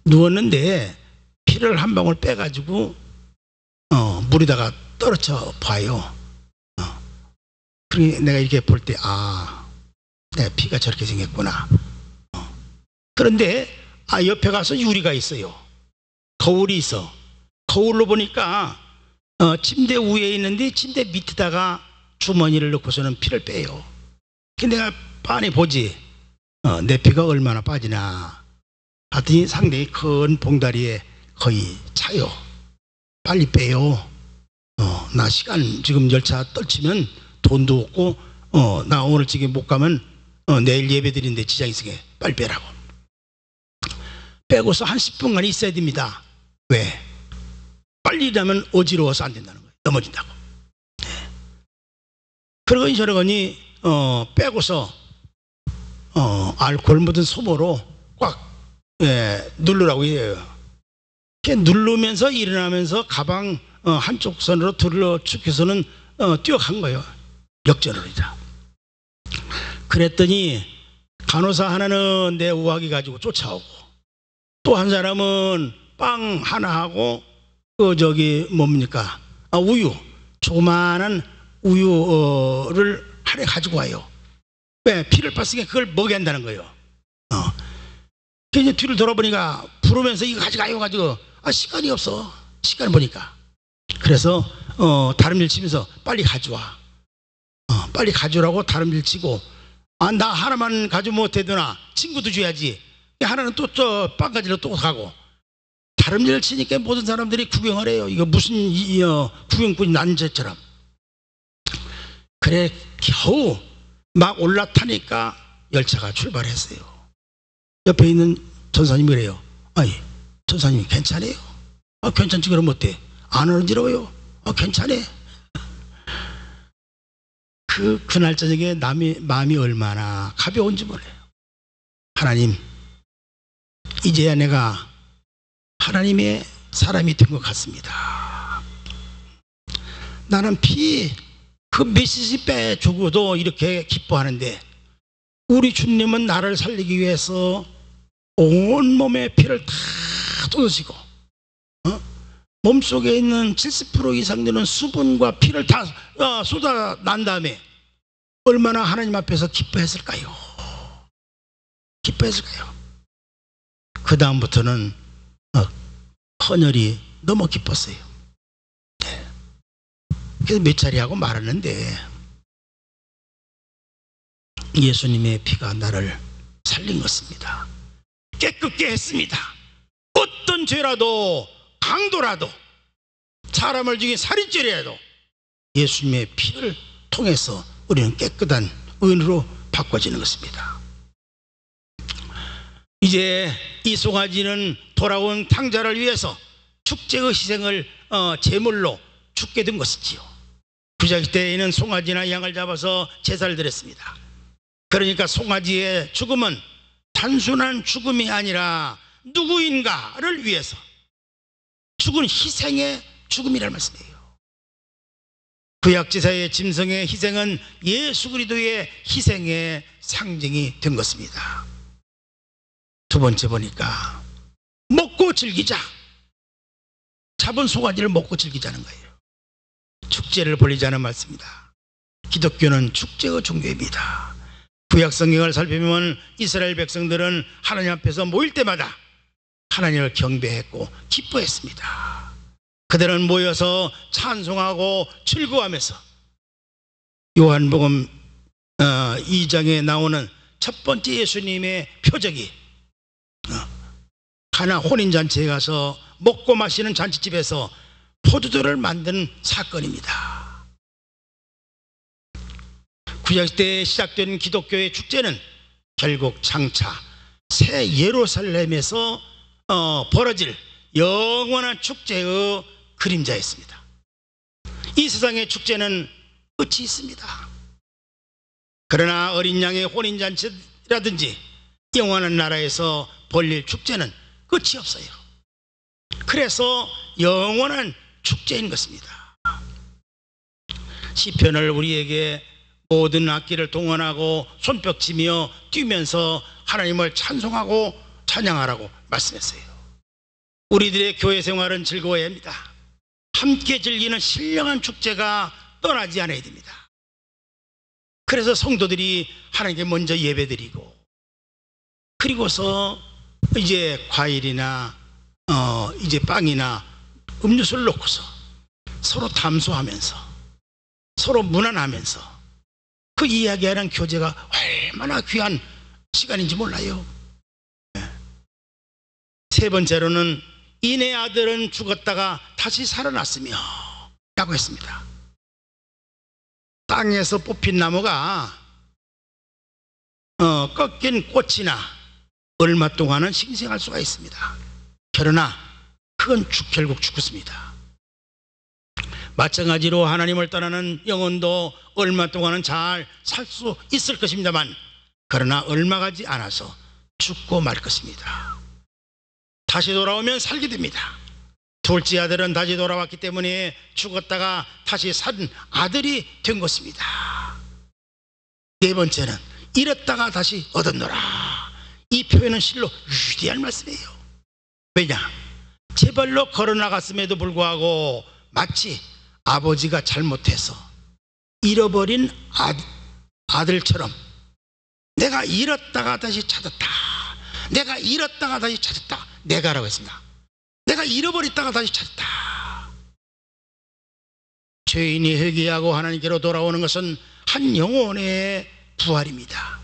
누웠는데 피를 한 방울 빼가지고 물에다가 떨어져 봐요. 그러니 내가 이렇게 볼 때 내 피가 저렇게 생겼구나. 그런데 옆에 가서 유리가 있어요. 거울이 있어. 거울로 보니까 침대 위에 있는데 침대 밑에다가 주머니를 넣고서는 피를 빼요. 내가 빤히 보지. 내 피가 얼마나 빠지나 봤더니 상당히 큰 봉다리에 거의 차요. 빨리 빼요. 나 시간 지금 열차 떨치면 돈도 없고 나 오늘 지금 못 가면 내일 예배 드리는데 지장이 있으니까 빨리 빼라고. 빼고서 한 10분간 있어야 됩니다. 왜? 빨리 일하면 어지러워서 안 된다는 거예요. 넘어진다고. 그러더니 저러더니 빼고서 알코올 묻은 소모로 꽉 누르라고 해요. 누르면서 일어나면서 가방 한쪽 손으로 들어 축해서는 뛰어간 거예요. 역전으로자. 그랬더니 간호사 하나는 내 우아기 가지고 쫓아오고 또 한 사람은 빵 하나 하고 뭡니까? 우유, 조그마한 우유를 하나 가지고 와요. 왜? 피를 빻으니까 그걸 먹여야 한다는 거예요. 그래서 뒤를 돌아보니까 부르면서 이거 가져가요 가지고 시간이 없어. 시간 보니까. 그래서 다름질 치면서 빨리 가져와. 빨리 가져오라고 다름질 치고 나 하나만 가져 못해도나 친구도 줘야지. 하나는 또 저 빵 가지러 또 가고 다름질 치니까 모든 사람들이 구경을 해요. 이거 무슨 구경꾼이 난제처럼. 그래 겨우 막 올라타니까 열차가 출발했어요. 옆에 있는 전사님이 그래요. 전사님이 괜찮아요? 괜찮지. 그럼 어때? 안 어지러워요? 괜찮아. 그날 저녁에 마음이 얼마나 가벼운지 몰라요. 하나님, 이제야 내가 하나님의 사람이 된 것 같습니다. 나는 그 몇시씩 빼주고도 이렇게 기뻐하는데 우리 주님은 나를 살리기 위해서 온몸의 피를 다 쏟으시고 몸속에 있는 70% 이상 되는 수분과 피를 다 쏟아난 다음에 얼마나 하나님 앞에서 기뻐했을까요? 그 다음부터는 헌혈이 너무 기뻤어요. 그래서 몇 차례 하고 말았는데 예수님의 피가 나를 살린 것입니다. 깨끗게 했습니다. 어떤 죄라도 강도라도 사람을 죽인 살인죄라도 예수님의 피를 통해서 우리는 깨끗한 의인으로 바꿔지는 것입니다. 이제 이 송아지는 돌아온 탕자를 위해서 축제의 희생을 제물로 죽게 된 것이지요. 구약 때에는 송아지나 양을 잡아서 제사를 드렸습니다. 그러니까 송아지의 죽음은 단순한 죽음이 아니라 누구인가를 위해서 죽은 희생의 죽음이라는 말씀이에요. 구약제사의 짐승의 희생은 예수 그리스도의 희생의 상징이 된 것입니다. 두 번째 보니까 먹고 즐기자. 잡은 송아지를 먹고 즐기자는 거예요. 축제를 벌리자는 말씀입니다. 기독교는 축제의 종교입니다. 구약 성경을 살펴보면 이스라엘 백성들은 하나님 앞에서 모일 때마다 하나님을 경배했고 기뻐했습니다. 그들은 모여서 찬송하고 즐거워하면서 요한복음 2장에 나오는 첫 번째 예수님의 표적이 가나 혼인잔치에 가서 먹고 마시는 잔치집에서 포도주를 만든 사건입니다. 구약 때 시작된 기독교의 축제는 결국 장차 새 예루살렘에서 벌어질 영원한 축제의 그림자였습니다. 이 세상의 축제는 끝이 있습니다. 그러나 어린 양의 혼인잔치라든지 영원한 나라에서 벌릴 축제는 끝이 없어요. 그래서 영원한 축제인 것입니다. 시편을 우리에게 모든 악기를 동원하고 손뼉치며 뛰면서 하나님을 찬송하고 찬양하라고 말씀했어요. 우리들의 교회 생활은 즐거워야 합니다. 함께 즐기는 신령한 축제가 떠나지 않아야 됩니다. 그래서 성도들이 하나님께 먼저 예배드리고, 그리고서 이제 과일이나 이제 빵이나 음료수를 놓고서 서로 담소하면서, 서로 문안하면서 그 이야기하는 교제가 얼마나 귀한 시간인지 몰라요. 세 번째로는 이내 아들은 죽었다가 다시 살아났으며 라고 했습니다. 땅에서 뽑힌 나무가 꺾인 꽃이나 얼마 동안은 싱싱할 수가 있습니다. 그러나 그건 결국 죽었습니다. 마찬가지로 하나님을 떠나는 영혼도 얼마 동안은 잘 살 수 있을 것입니다만, 그러나 얼마 가지 않아서 죽고 말 것입니다. 다시 돌아오면 살게 됩니다. 둘째 아들은 다시 돌아왔기 때문에 죽었다가 다시 산 아들이 된 것입니다. 네 번째는 잃었다가 다시 얻었노라. 이 표현은 실로 위대한 말씀이에요. 왜냐? 제 발로 걸어나갔음에도 불구하고 마치 아버지가 잘못해서 잃어버린 아들처럼 내가 잃었다가 다시 찾았다, 내가 잃었다가 다시 찾았다, 내가라고 했습니다. 내가 잃어버렸다가 다시 찾았다. 죄인이 회개하고 하나님께로 돌아오는 것은 한 영혼의 부활입니다.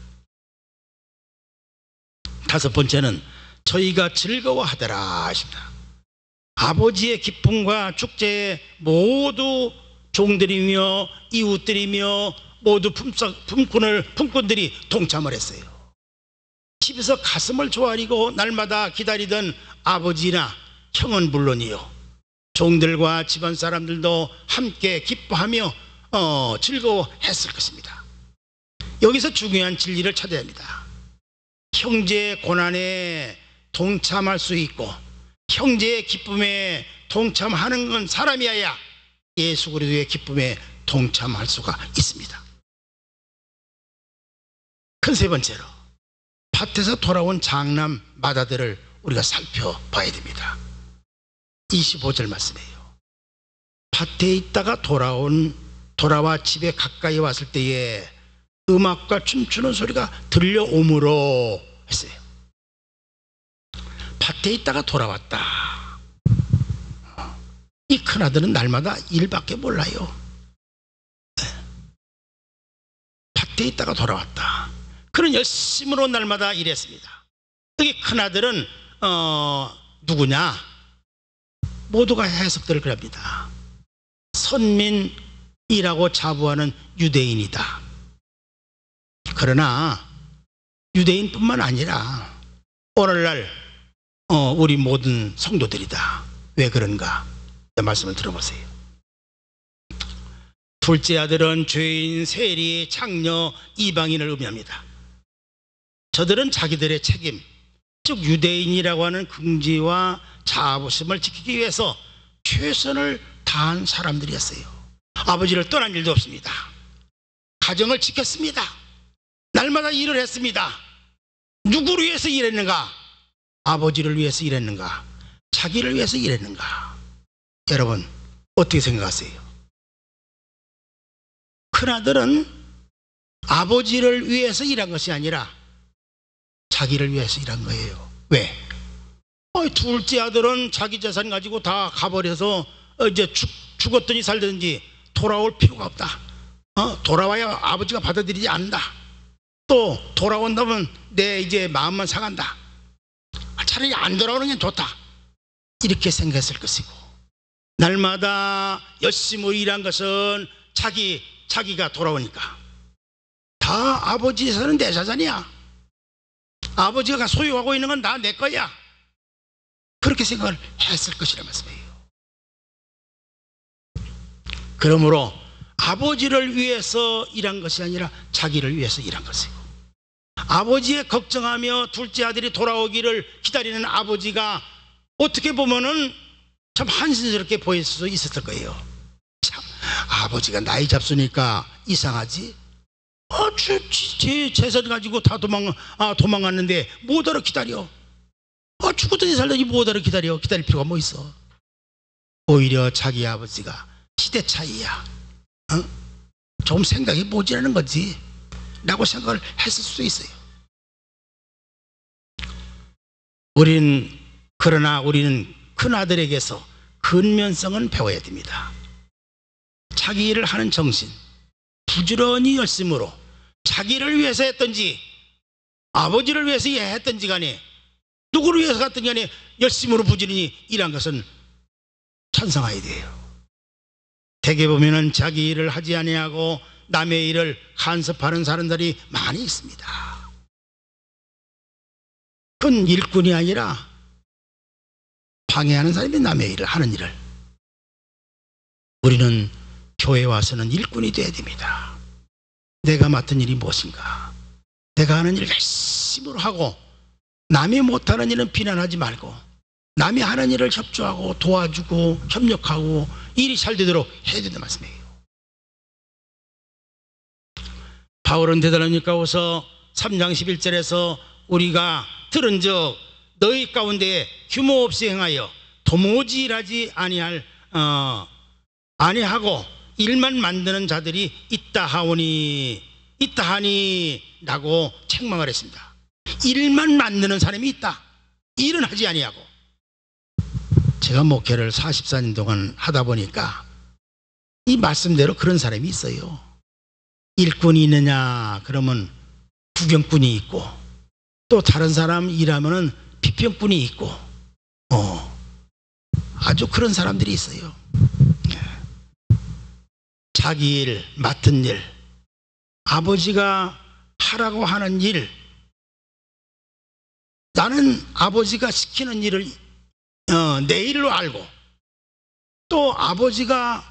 다섯 번째는 저희가 즐거워하더라 하십니다. 아버지의 기쁨과 축제에 모두 종들이며 이웃들이며 모두 품꾼들이 동참을 했어요. 집에서 가슴을 조아리고 날마다 기다리던 아버지나 형은 물론이요, 종들과 집안 사람들도 함께 기뻐하며 즐거워했을 것입니다. 여기서 중요한 진리를 찾아야 합니다. 형제의 고난에 동참할 수 있고 형제의 기쁨에 동참하는 건 사람이어야 예수 그리스도의 기쁨에 동참할 수가 있습니다. 큰 세 번째로 밭에서 돌아온 장남 마다들을 우리가 살펴봐야 됩니다. 25절 말씀이에요. 밭에 있다가 돌아와 집에 가까이 왔을 때에 음악과 춤추는 소리가 들려오므로 했어요. 밭에 있다가 돌아왔다. 이 큰아들은 날마다 일밖에 몰라요. 밭에 있다가 돌아왔다. 그는 열심으로 날마다 일했습니다. 여기 큰아들은 누구냐? 모두가 해석들을 그럽니다. 선민이라고 자부하는 유대인이다. 그러나 유대인뿐만 아니라 오늘날 우리 모든 성도들이다. 왜 그런가? 말씀을 들어보세요. 둘째 아들은 죄인, 세리, 창녀, 이방인을 의미합니다. 저들은 자기들의 책임, 즉 유대인이라고 하는 긍지와 자부심을 지키기 위해서 최선을 다한 사람들이었어요. 아버지를 떠난 일도 없습니다. 가정을 지켰습니다. 날마다 일을 했습니다. 누구를 위해서 일했는가? 아버지를 위해서 일했는가? 자기를 위해서 일했는가? 여러분 어떻게 생각하세요? 큰아들은 아버지를 위해서 일한 것이 아니라 자기를 위해서 일한 거예요. 왜? 둘째 아들은 자기 재산 가지고 다 가버려서 이제 죽었든지 살든지 돌아올 필요가 없다. 돌아와야 아버지가 받아들이지 않는다. 또 돌아온다면 내 이제 마음만 상한다. 차라리 안 돌아오는 게 좋다. 이렇게 생각했을 것이고, 날마다 열심히 일한 것은 자기가 돌아오니까 다 아버지 재산은 내 재산이야. 아버지가 소유하고 있는 건 다 내 거야. 그렇게 생각을 했을 것이란 말씀이에요. 그러므로 아버지를 위해서 일한 것이 아니라 자기를 위해서 일한 것이고, 아버지의 걱정하며 둘째 아들이 돌아오기를 기다리는 아버지가 어떻게 보면은 참 한심스럽게 보일 수 있었을 거예요. 참, 아버지가 나이 잡수니까 이상하지? 제 재산 가지고 다 도망갔는데 뭐더러 기다려? 죽었더니 살더니 뭐하러 기다릴 필요가 뭐 있어. 오히려 자기 아버지가 시대 차이야, 조금 생각해 보지라는 거지 라고 생각을 했을 수도 있어요. 그러나 우리는 큰아들에게서 근면성은 배워야 됩니다. 자기 일을 하는 정신, 부지런히 열심으로 자기를 위해서 했든지 아버지를 위해서 했든지 간에 누구를 위해서 갔든지 간에 열심으로 부지런히 일한 것은 찬성해야 돼요. 대개 보면은 자기 일을 하지 아니하고 남의 일을 간섭하는 사람들이 많이 있습니다. 그건 일꾼이 아니라 방해하는 사람이 남의 일을 하는 일을. 우리는 교회 와서는 일꾼이 돼야 됩니다. 내가 맡은 일이 무엇인가, 내가 하는 일을 열심히 하고 남이 못하는 일은 비난하지 말고 남이 하는 일을 협조하고 도와주고 협력하고 일이 잘 되도록 해야 된다는 말씀이에요. 바울은 데살로니가후서 3장 11절에서 우리가 들은즉 너희 가운데 규모 없이 행하여 도무지 일하지 아니하고 일만 만드는 자들이 있다 하니 라고 책망을 했습니다. 일만 만드는 사람이 있다. 일은 하지 아니하고. 제가 목회를 44년 동안 하다 보니까 이 말씀대로 그런 사람이 있어요. 일꾼이 있느냐 그러면 구경꾼이 있고, 또 다른 사람 일하면은 비평꾼이 있고, 아주 그런 사람들이 있어요. 자기 일, 맡은 일, 아버지가 하라고 하는 일, 나는 아버지가 시키는 일을 내 일로 알고, 또 아버지가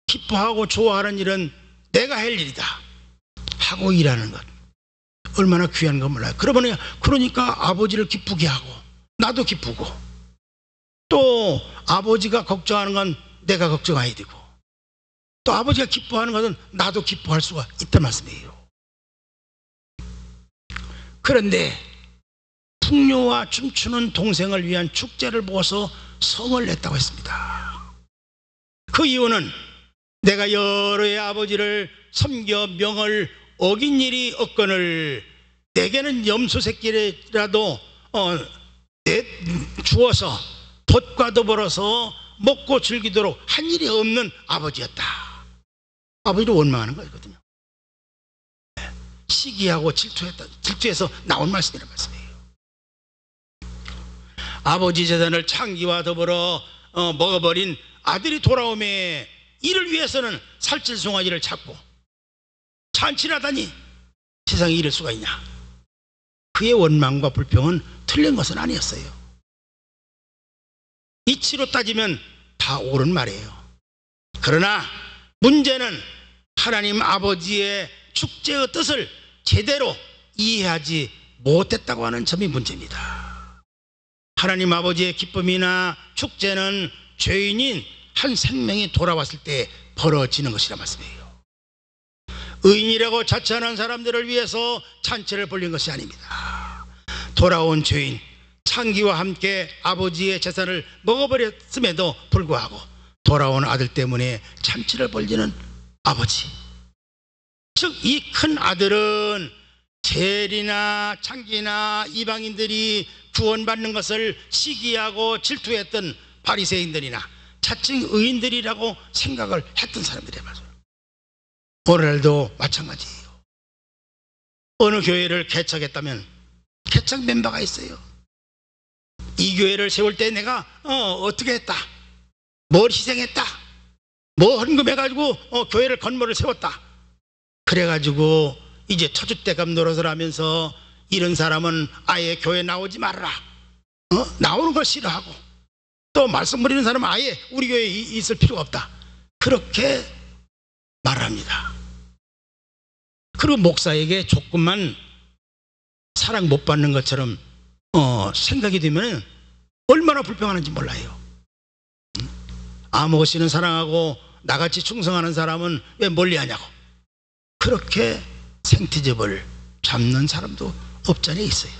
기뻐하고 좋아하는 일은 내가 할 일이다 하고 일하는 것, 얼마나 귀한 건 몰라요. 그러니까 아버지를 기쁘게 하고 나도 기쁘고, 또 아버지가 걱정하는 건 내가 걱정해야 되고, 또 아버지가 기뻐하는 것은 나도 기뻐할 수가 있단 말씀이에요. 그런데 풍요와 춤추는 동생을 위한 축제를 보고서 성을 냈다고 했습니다. 그 이유는 내가 여러 해 아버지를 섬겨 명을 어긴 일이 없거늘 내게는 염소 새끼라도 주어서 돛과 더불어서 먹고 즐기도록 한 일이 없는 아버지였다. 아버지를 원망하는 거거든요. 시기하고 질투해서 나온 말씀이란 말씀이에요. 아버지 재산을 창기와 더불어 먹어버린 아들이 돌아오매 이를 위해서는 살찔 송아지를 찾고 잔치를 하다니 세상에 이럴 수가 있냐. 그의 원망과 불평은 틀린 것은 아니었어요. 이치로 따지면 다 옳은 말이에요. 그러나 문제는 하나님 아버지의 축제의 뜻을 제대로 이해하지 못했다고 하는 점이 문제입니다. 하나님 아버지의 기쁨이나 축제는 죄인인 한 생명이 돌아왔을 때 벌어지는 것이라 말씀이에요. 의인이라고 자처하는 사람들을 위해서 잔치를 벌린 것이 아닙니다. 돌아온 죄인 창기와 함께 아버지의 재산을 먹어버렸음에도 불구하고 돌아온 아들 때문에 잔치를 벌리는 아버지, 즉 이 큰 아들은 젤이나 창기나 이방인들이 구원받는 것을 시기하고 질투했던 바리새인들이나 자칭 의인들이라고 생각을 했던 사람들이란 말이에요. 오늘날도 마찬가지예요. 어느 교회를 개척했다면 개척 멤버가 있어요. 이 교회를 세울 때 내가 어떻게 했다, 뭘 희생했다, 뭐 헌금해가지고 교회를 건물을 세웠다. 그래가지고 이제 터줏대감 노릇을 하면서 이런 사람은 아예 교회 나오지 말아라, 나오는 걸 싫어하고, 또 말씀 드리는 사람은 아예 우리 교회에 있을 필요가 없다, 그렇게 말합니다. 그리고 목사에게 조금만 사랑 못 받는 것처럼 생각이 되면 얼마나 불평하는지 몰라요. 아무것이는 사랑하고 나같이 충성하는 사람은 왜 멀리하냐고, 그렇게 생트집을 잡는 사람도 없잖아 있어요.